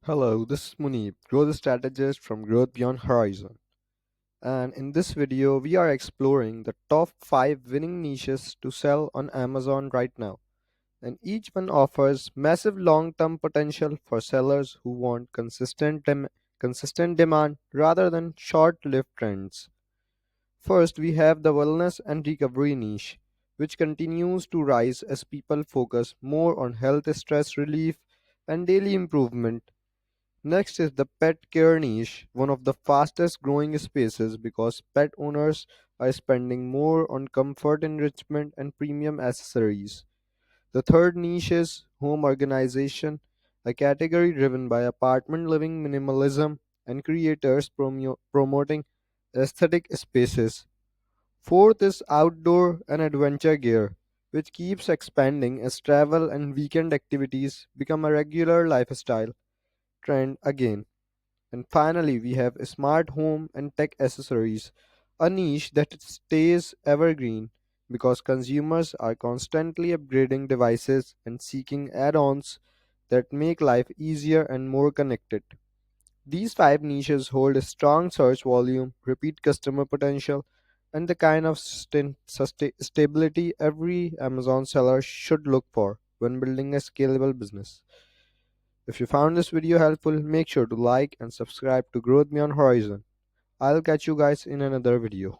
Hello, this is Munib, growth strategist from Growth Beyond Horizon. And in this video, we are exploring the top 5 winning niches to sell on Amazon right now. And each one offers massive long term potential for sellers who want consistent demand rather than short lived trends. First, we have the wellness and recovery niche, which continues to rise as people focus more on health stress relief and daily improvement. Next is the pet care niche, one of the fastest growing spaces because pet owners are spending more on comfort enrichment and premium accessories. The third niche is home organization, a category driven by apartment living minimalism and creators promoting aesthetic spaces. Fourth is outdoor and adventure gear, which keeps expanding as travel and weekend activities become a regular lifestyle trend again. And finally, we have smart home and tech accessories, a niche that stays evergreen because consumers are constantly upgrading devices and seeking add ons that make life easier and more connected. These five niches hold a strong search volume, repeat customer potential, and the kind of stability every Amazon seller should look for when building a scalable business. If you found this video helpful, make sure to like and subscribe to Growth Beyond Horizon. I'll catch you guys in another video.